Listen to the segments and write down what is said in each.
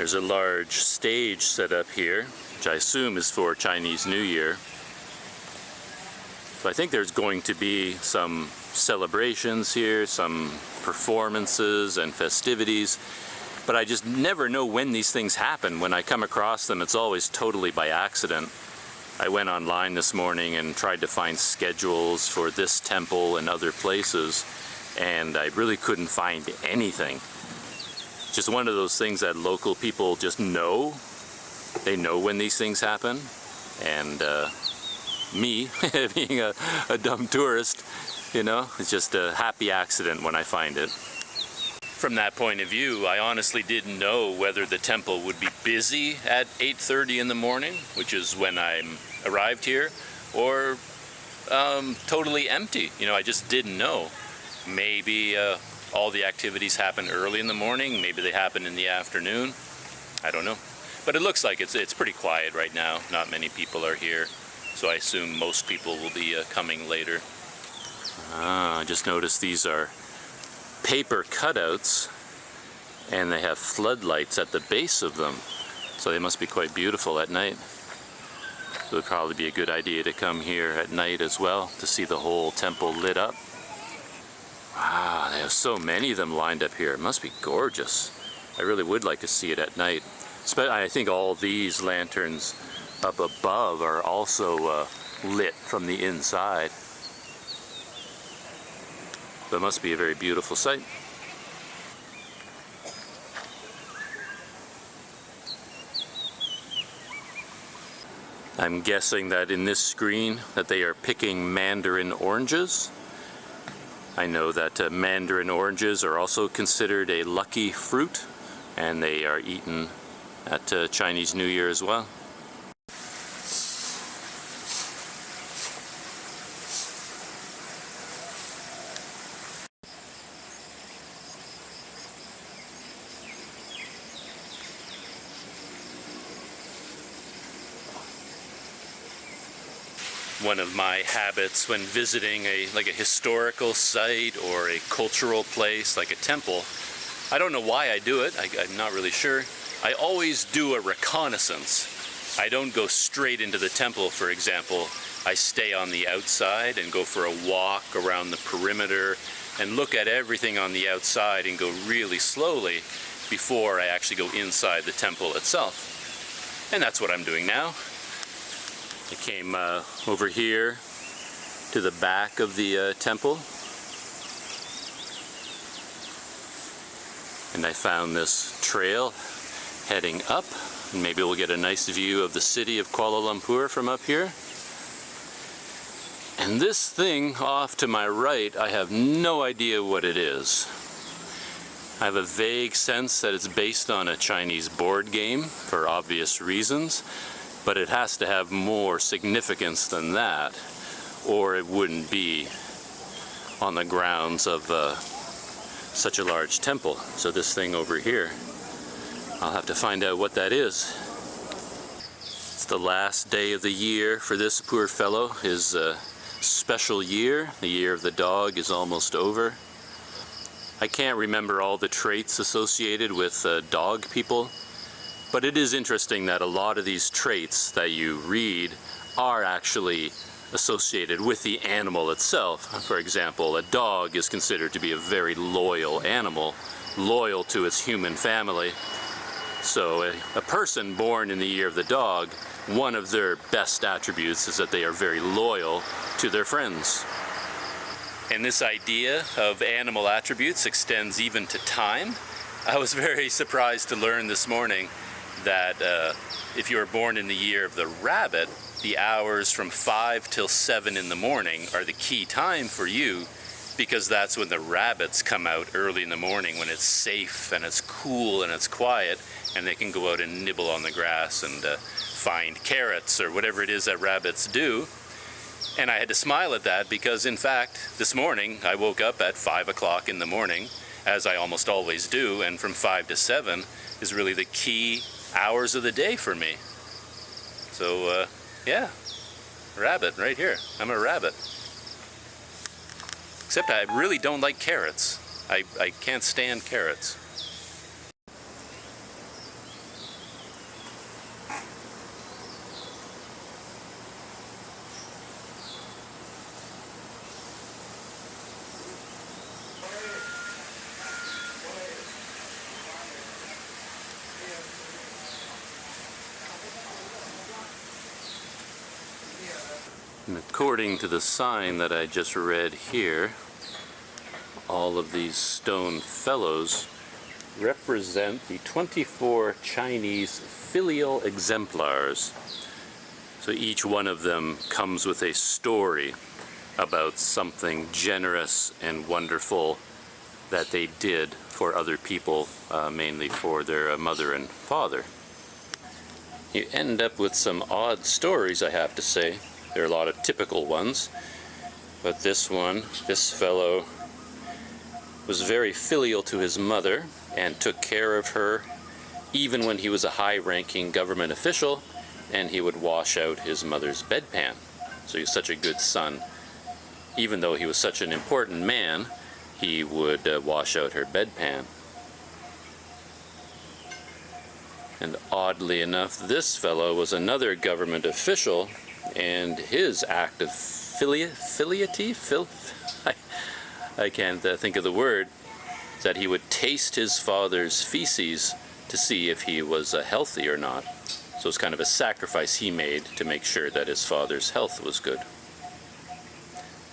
There's a large stage set up here, which I assume is for Chinese New Year. So I think there's going to be some celebrations here, some performances and festivities, but I just never know when these things happen. When I come across them, it's always totally by accident. I went online this morning and tried to find schedules for this temple and other places, and I really couldn't find anything. Just one of those things that local people just know. They know when these things happen, and me, being a dumb tourist, you know, it's just a happy accident when I find it. From that point of view, I honestly didn't know whether the temple would be busy at 8:30 in the morning, which is when I arrived here, or totally empty. You know, I just didn't know. Maybe all the activities happen early in the morning, maybe they happen in the afternoon. I don't know. But it looks like it's pretty quiet right now. Not many people are here, so I assume most people will be coming later. I just noticed these are paper cutouts, and they have floodlights at the base of them, so they must be quite beautiful at night. So it would probably be a good idea to come here at night as well to see the whole temple lit up. Wow, they have so many of them lined up here. It must be gorgeous. I really would like to see it at night. I think all these lanterns up above are also lit from the inside. So it must be a very beautiful sight. I'm guessing that in this screen that they are picking mandarin oranges. I know that mandarin oranges are also considered a lucky fruit, and they are eaten at Chinese New Year as well. One of my habits when visiting a historical site or a cultural place like a temple, I don't know why I do it, I'm not really sure. I always do a reconnaissance. I don't go straight into the temple, for example. I stay on the outside and go for a walk around the perimeter and look at everything on the outside and go really slowly before I actually go inside the temple itself. And that's what I'm doing now. I came over here to the back of the temple, and I found this trail heading up, and maybe we'll get a nice view of the city of Kuala Lumpur from up here. And this thing off to my right, I have no idea what it is. I have a vague sense that it's based on a Chinese board game for obvious reasons, but it has to have more significance than that, or it wouldn't be on the grounds of such a large temple. So this thing over here, I'll have to find out what that is. It's the last day of the year for this poor fellow. His special year, the year of the dog, is almost over. I can't remember all the traits associated with dog people, but it is interesting that a lot of these traits that you read are actually associated with the animal itself. For example, a dog is considered to be a very loyal animal, loyal to its human family. So a person born in the year of the dog, one of their best attributes is that they are very loyal to their friends. And this idea of animal attributes extends even to time. I was very surprised to learn this morning that if you were born in the year of the rabbit, the hours from 5 till 7 in the morning are the key time for you, because that's when the rabbits come out early in the morning, when it's safe and it's cool and it's quiet, and they can go out and nibble on the grass and find carrots or whatever it is that rabbits do. And I had to smile at that because, in fact, this morning I woke up at 5 o'clock in the morning, as I almost always do, and from 5 to 7 is really the key hours of the day for me. So yeah, rabbit right here. I'm a rabbit. Except I really don't like carrots. I can't stand carrots. according to the sign that I just read here, all of these stone fellows represent the 24 Chinese filial exemplars. So each one of them comes with a story about something generous and wonderful that they did for other people, mainly for their mother and father. You end up with some odd stories, I have to say. There are a lot of typical ones, but this fellow was very filial to his mother and took care of her even when he was a high-ranking government official, and he would wash out his mother's bedpan. So he was such a good son. Even though he was such an important man, he would wash out her bedpan. And oddly enough, this fellow was another government official, and his act of filiety? I can't think of the word, that he would taste his father's feces to see if he was healthy or not. So it's kind of a sacrifice he made to make sure that his father's health was good.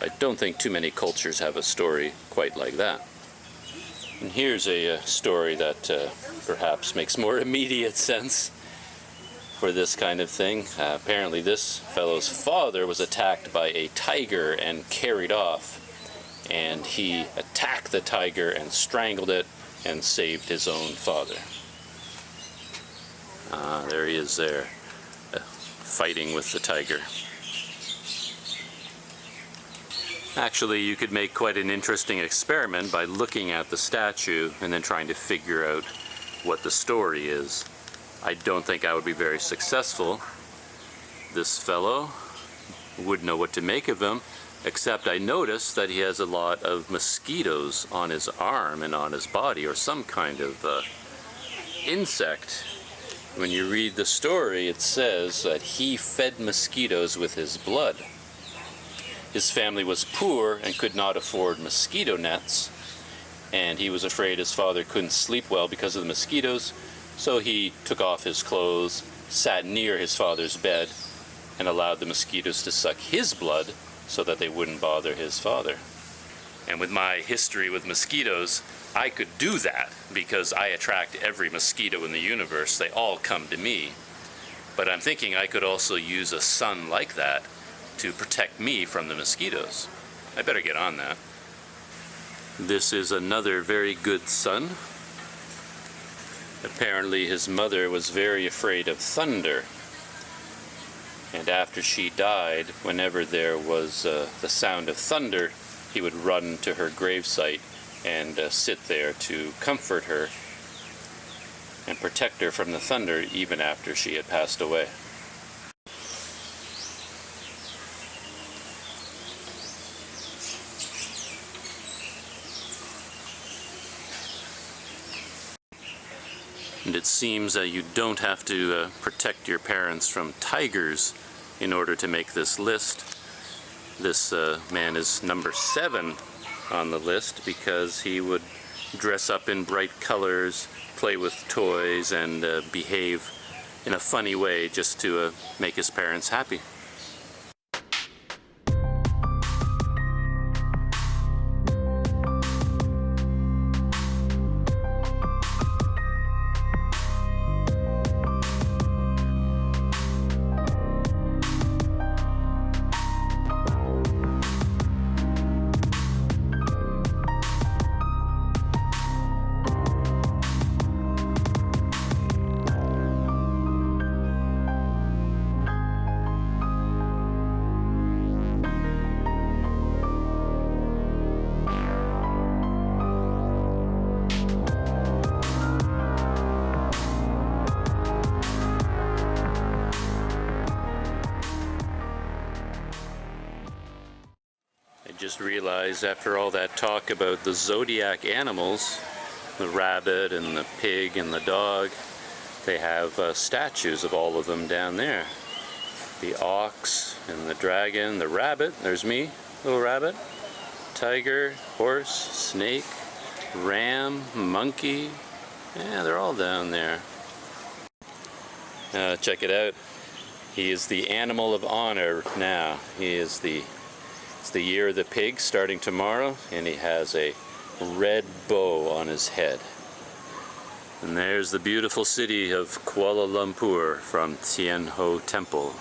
I don't think too many cultures have a story quite like that. And here's a story that perhaps makes more immediate sense for this kind of thing. Apparently this fellow's father was attacked by a tiger and carried off, and he attacked the tiger and strangled it and saved his own father. There he is there, fighting with the tiger. Actually, you could make quite an interesting experiment by looking at the statue and then trying to figure out what the story is. I don't think I would be very successful. This fellow wouldn't know what to make of him, except I noticed that he has a lot of mosquitoes on his arm and on his body, or some kind of insect. When you read the story, it says that he fed mosquitoes with his blood. His family was poor and could not afford mosquito nets, and he was afraid his father couldn't sleep well because of the mosquitoes, so he took off his clothes, sat near his father's bed, and allowed the mosquitoes to suck his blood so that they wouldn't bother his father. And with my history with mosquitoes, I could do that because I attract every mosquito in the universe. They all come to me. But I'm thinking I could also use a sun like that to protect me from the mosquitoes. I better get on that. This is another very good son. Apparently his mother was very afraid of thunder. And after she died, whenever there was the sound of thunder, he would run to her gravesite and sit there to comfort her and protect her from the thunder even after she had passed away. And it seems that you don't have to protect your parents from tigers in order to make this list. This man is number 7 on the list because he would dress up in bright colors, play with toys, and behave in a funny way just to make his parents happy. Just realized after all that talk about the zodiac animals, the rabbit and the pig and the dog, they have statues of all of them down there. The ox and the dragon, the rabbit, there's me, little rabbit, tiger, horse, snake, ram, monkey, yeah, they're all down there. Check it out. He is the animal of honor now. It's the year of the pig starting tomorrow, and he has a red bow on his head. And there's the beautiful city of Kuala Lumpur from Thean Hou Temple.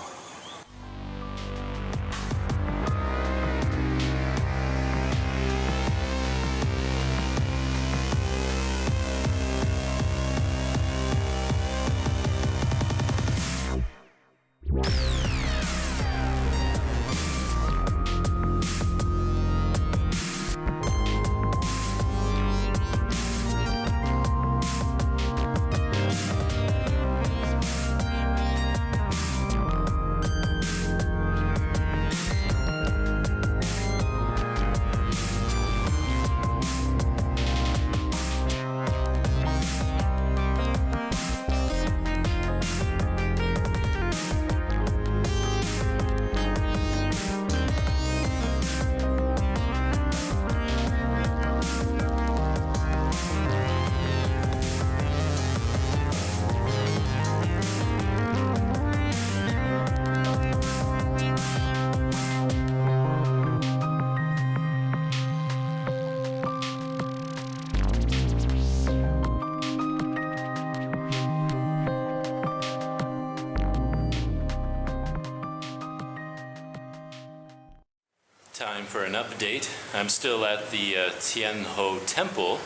Time for an update. I'm still at the Thean Hou Temple.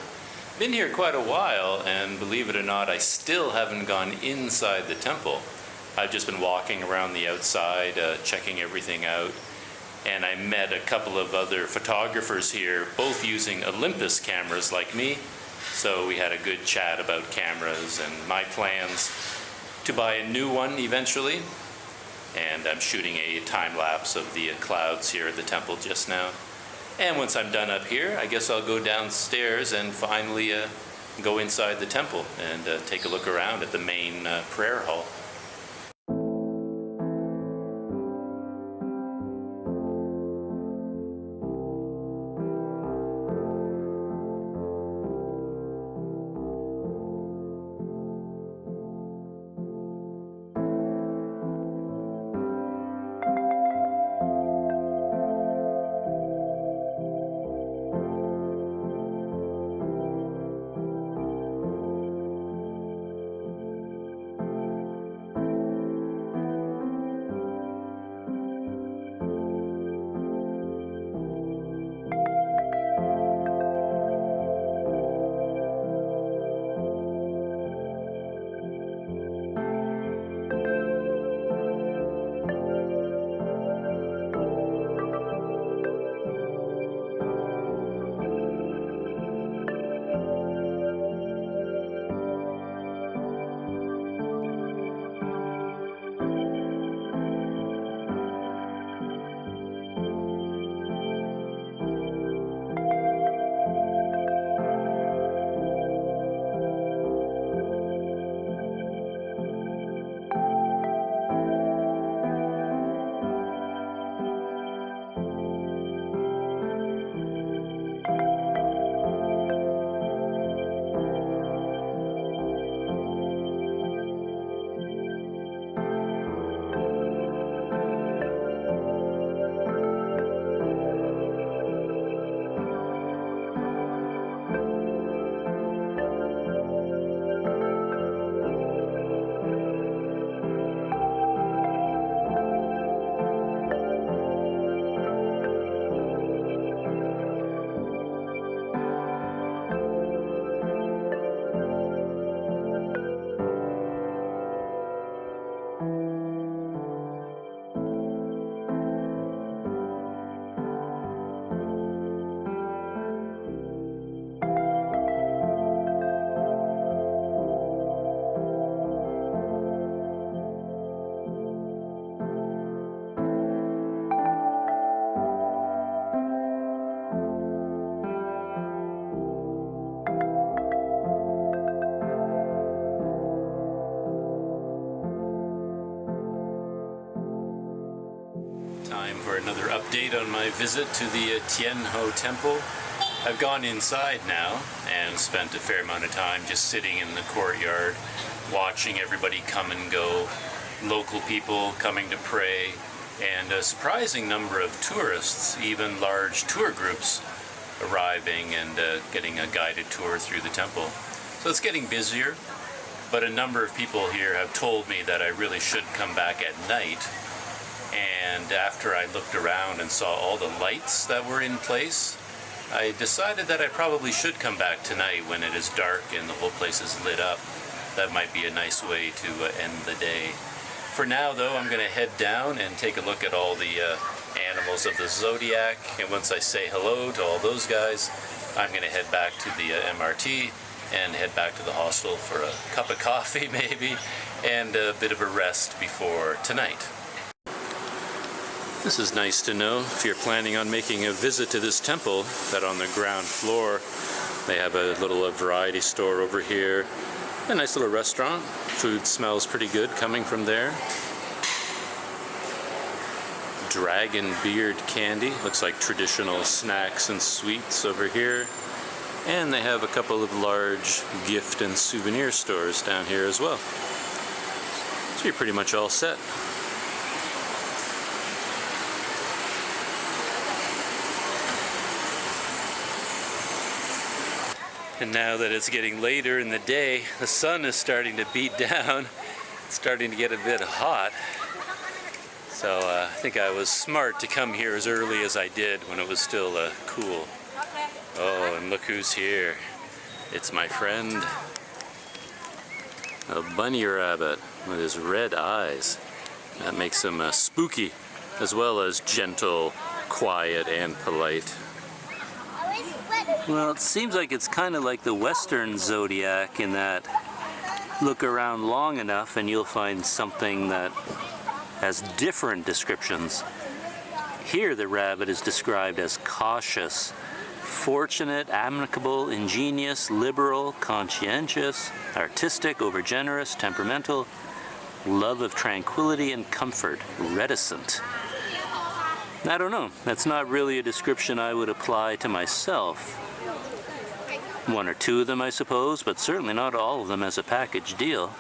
Been here quite a while, and believe it or not, I still haven't gone inside the temple. I've just been walking around the outside, checking everything out, and I met a couple of other photographers here, both using Olympus cameras like me. So we had a good chat about cameras and my plans to buy a new one eventually. And I'm shooting a time-lapse of the clouds here at the temple just now. And once I'm done up here, I guess I'll go downstairs and finally go inside the temple and take a look around at the main prayer hall. Time for another update on my visit to the Thean Hou Temple. I've gone inside now and spent a fair amount of time just sitting in the courtyard, watching everybody come and go. local people coming to pray, and a surprising number of tourists, even large tour groups arriving and getting a guided tour through the temple. So it's getting busier, but a number of people here have told me that I really should come back at night. And after I looked around and saw all the lights that were in place, I decided that I probably should come back tonight when it is dark and the whole place is lit up. That might be a nice way to end the day. For now, though, I'm going to head down and take a look at all the animals of the Zodiac, and once I say hello to all those guys, I'm going to head back to the MRT and head back to the hostel for a cup of coffee maybe, and a bit of a rest before tonight. This is nice to know if you're planning on making a visit to this temple, that on the ground floor they have a little variety store over here, a nice little restaurant. Food smells pretty good coming from there. Dragon beard candy, looks like traditional snacks and sweets over here. And they have a couple of large gift and souvenir stores down here as well. So you're pretty much all set. And now that it's getting later in the day, the sun is starting to beat down. It's starting to get a bit hot. So I think I was smart to come here as early as I did when it was still cool. Oh, and look who's here. It's my friend, a bunny rabbit with his red eyes. That makes him spooky, as well as gentle, quiet, and polite. Well, it seems like it's kind of like the Western Zodiac in that look around long enough and you'll find something that has different descriptions. Here the rabbit is described as cautious, fortunate, amicable, ingenious, liberal, conscientious, artistic, overgenerous, temperamental, love of tranquility and comfort, reticent. I don't know, that's not really a description I would apply to myself. One or two of them, I suppose, but certainly not all of them as a package deal.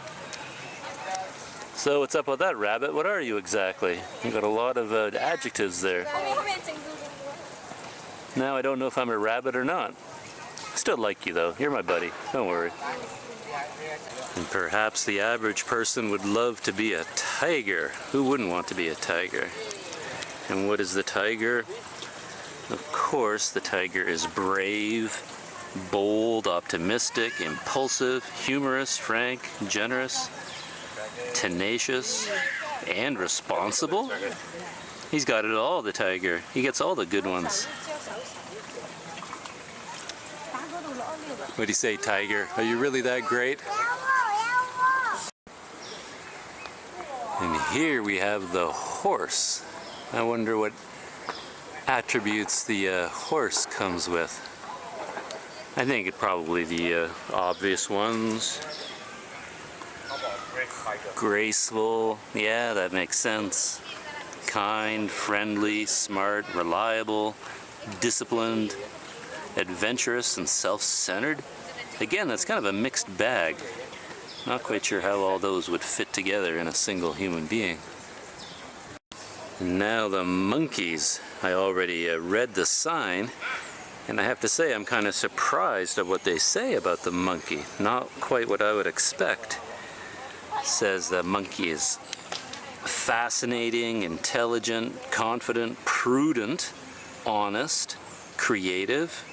So what's up with that, rabbit? What are you exactly? You've got a lot of adjectives there. Now I don't know if I'm a rabbit or not. I still like you though. You're my buddy. Don't worry. And perhaps the average person would love to be a tiger. Who wouldn't want to be a tiger? And what is the tiger? Of course, the tiger is brave, bold, optimistic, impulsive, humorous, frank, generous, tenacious, and responsible. He's got it all, the tiger. He gets all the good ones. What do you say, tiger? Are you really that great? And here we have the horse. I wonder what attributes the horse comes with. I think it probably the obvious ones. Graceful, yeah, that makes sense. Kind, friendly, smart, reliable, disciplined, adventurous, and self-centered. Again, that's kind of a mixed bag. Not quite sure how all those would fit together in a single human being. And now the monkeys. I already read the sign, and I have to say I'm kind of surprised at what they say about the monkey. Not quite what I would expect. It says the monkey is fascinating, intelligent, confident, prudent, honest, creative.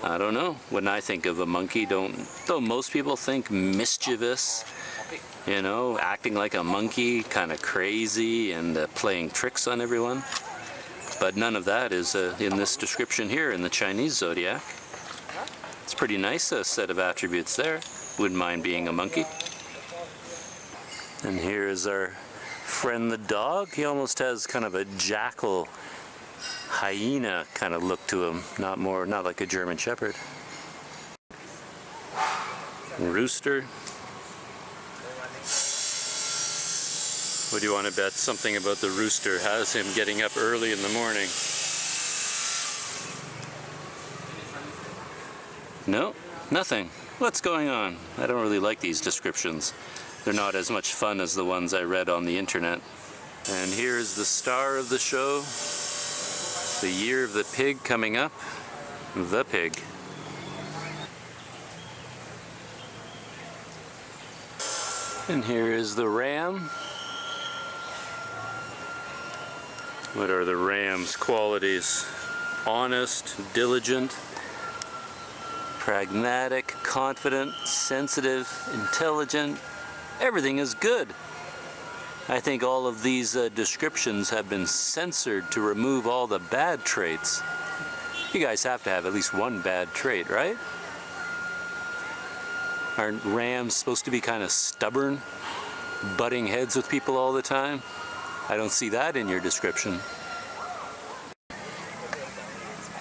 I don't know. When I think of a monkey, though most people think mischievous, you know, acting like a monkey, kind of crazy and playing tricks on everyone. But none of that is in this description here in the Chinese Zodiac. It's a pretty nice set of attributes there. Wouldn't mind being a monkey. And here is our friend the dog. He almost has kind of a jackal, hyena kind of look to him. Not like a German Shepherd. Rooster. What do you want to bet? Something about the rooster has him getting up early in the morning. No, nothing. What's going on? I don't really like these descriptions. they're not as much fun as the ones I read on the internet. And here's the star of the show, the year of the pig coming up, the pig. And here is the ram. What are the ram's qualities? Honest, diligent, pragmatic, confident, sensitive, intelligent. Everything is good. I think all of these descriptions have been censored to remove all the bad traits. You guys have to have at least one bad trait, right? Aren't rams supposed to be kind of stubborn, butting heads with people all the time? I don't see that in your description.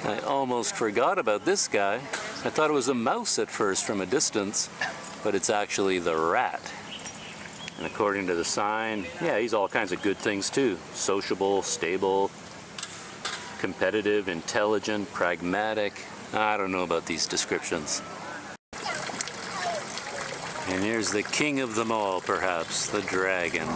I almost forgot about this guy. I thought it was a mouse at first from a distance, but it's actually the rat. And according to the sign, yeah, he's all kinds of good things too. Sociable, stable, competitive, intelligent, pragmatic. I don't know about these descriptions. And here's the king of them all, perhaps, the dragon.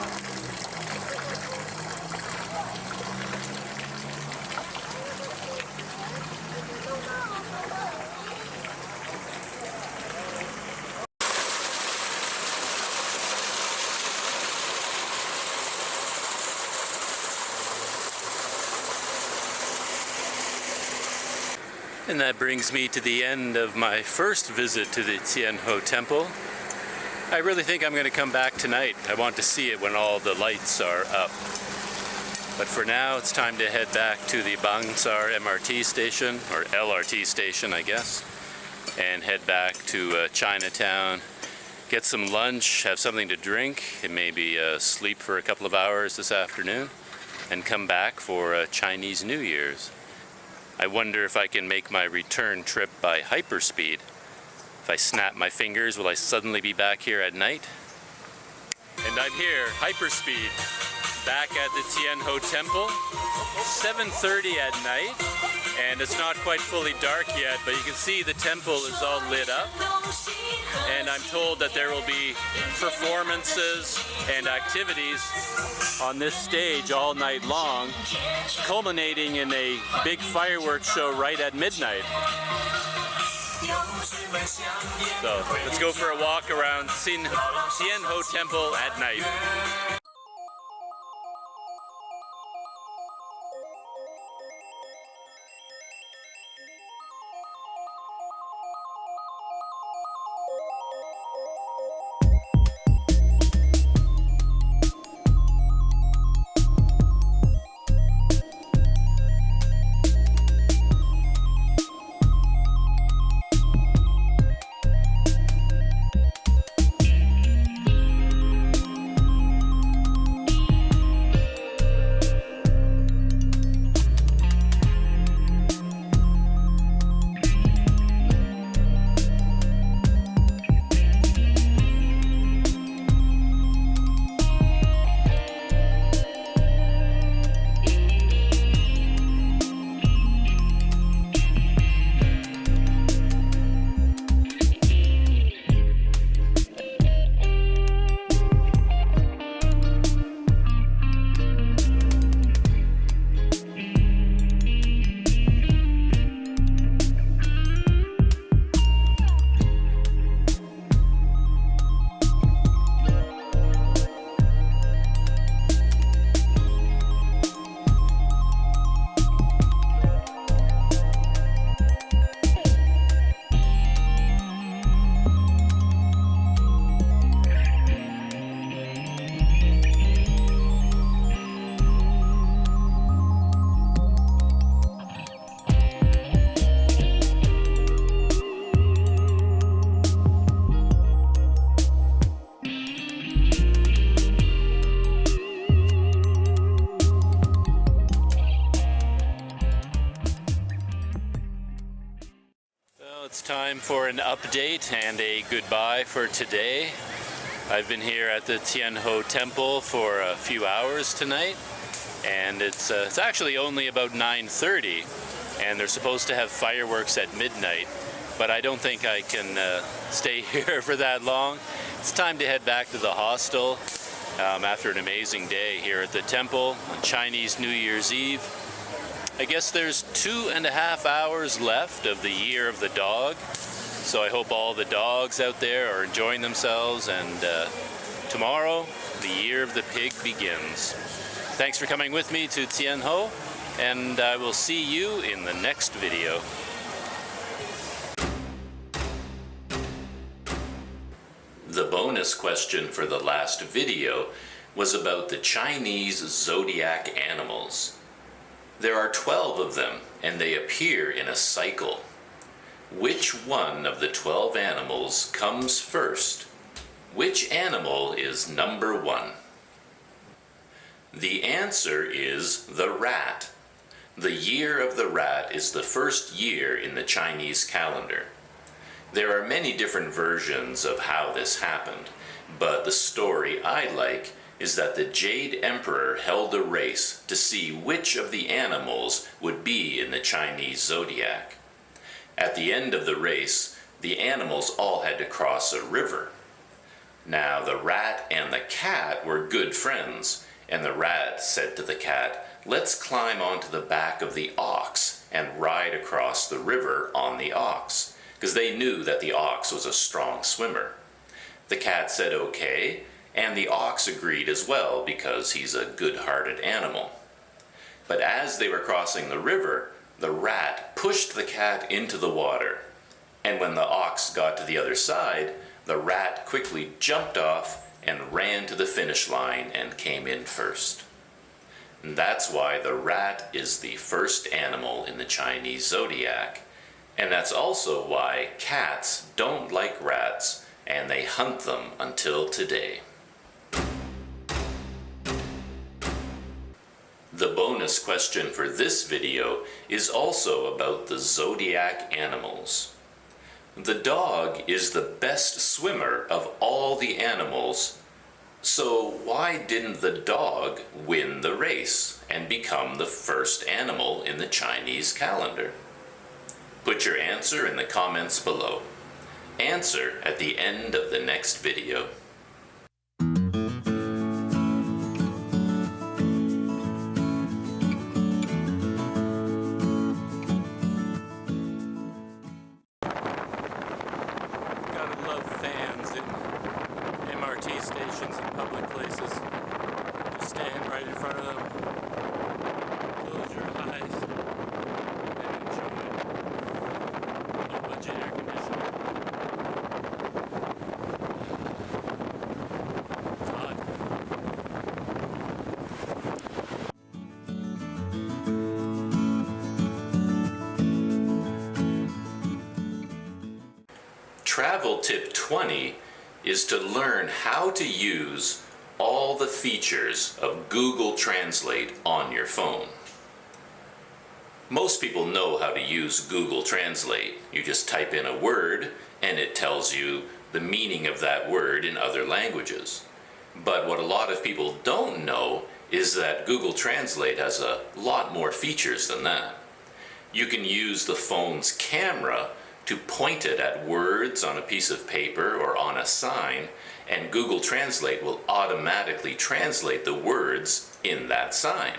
And that brings me to the end of my first visit to the Thean Hou Temple. I really think I'm going to come back tonight. I want to see it when all the lights are up. But for now, it's time to head back to the Bangsar MRT station, or LRT station, I guess, and head back to Chinatown, get some lunch, have something to drink, and maybe sleep for a couple of hours this afternoon, and come back for Chinese New Year's. I wonder if I can make my return trip by hyperspeed. If I snap my fingers, will I suddenly be back here at night? And I'm here, hyperspeed, back at the Thean Hou Temple, 7:30 at night, and it's not quite fully dark yet, but you can see the temple is all lit up, and I'm told that there will be performances and activities on this stage all night long, culminating in a big fireworks show right at midnight. So let's go for a walk around Thean Hou Temple at night. It's time for an update and a goodbye for today. I've been here at the Thean Hou Temple for a few hours tonight, and it's actually only about 9:30, and they're supposed to have fireworks at midnight, but I don't think I can stay here for that long. It's time to head back to the hostel after an amazing day here at the temple on Chinese New Year's Eve. I guess there's 2.5 hours left of the Year of the Dog, so I hope all the dogs out there are enjoying themselves, and tomorrow the Year of the Pig begins. Thanks for coming with me to Thean Hou, and I will see you in the next video. The bonus question for the last video was about the Chinese zodiac animals. There are 12 of them, and they appear in a cycle. Which one of the 12 animals comes first? Which animal is number 1? The answer is the rat. The Year of the Rat is the first year in the Chinese calendar. There are many different versions of how this happened, but the story I like is that the Jade Emperor held a race to see which of the animals would be in the Chinese zodiac. At the end of the race, the animals all had to cross a river. Now the rat and the cat were good friends, and the rat said to the cat, "Let's climb onto the back of the ox and ride across the river on the ox," because they knew that the ox was a strong swimmer. The cat said okay, and the ox agreed as well because he's a good-hearted animal. But as they were crossing the river, the rat pushed the cat into the water, and when the ox got to the other side, the rat quickly jumped off and ran to the finish line and came in first. And that's why the rat is the first animal in the Chinese zodiac. And that's also why cats don't like rats, and they hunt them until today. The bonus question for this video is also about the zodiac animals. The dog is the best swimmer of all the animals, so why didn't the dog win the race and become the first animal in the Chinese calendar? Put your answer in the comments below. Answer at the end of the next video. Gotta love fans in MRT stations and public places. Just stand right in front of them. Close your eyes and enjoy low budget air conditioning. It's hot. Travel tip 20 is to learn how to use all the features of Google Translate on your phone. Most people know how to use Google Translate. You just type in a word and it tells you the meaning of that word in other languages. But what a lot of people don't know is that Google Translate has a lot more features than that. You can use the phone's camera to point it at words on a piece of paper or on a sign, and Google Translate will automatically translate the words in that sign.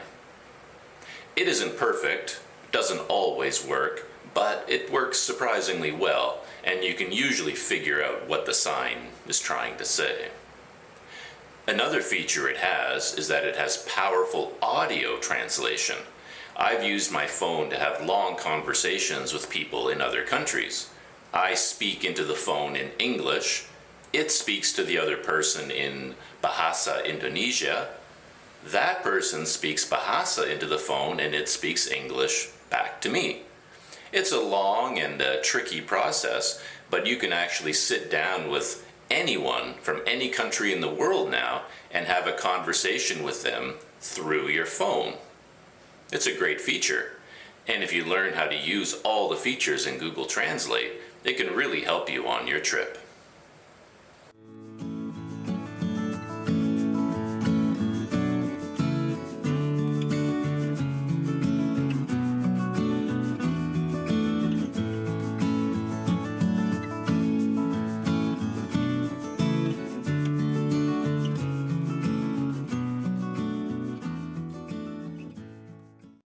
It isn't perfect, doesn't always work, but it works surprisingly well, and you can usually figure out what the sign is trying to say. Another feature it has is that it has powerful audio translation. I've used my phone to have long conversations with people in other countries. I speak into the phone in English, it speaks to the other person in Bahasa Indonesia, that person speaks Bahasa into the phone and it speaks English back to me. It's a long and tricky process, but you can actually sit down with anyone from any country in the world now and have a conversation with them through your phone. It's a great feature, and if you learn how to use all the features in Google Translate, it can really help you on your trip.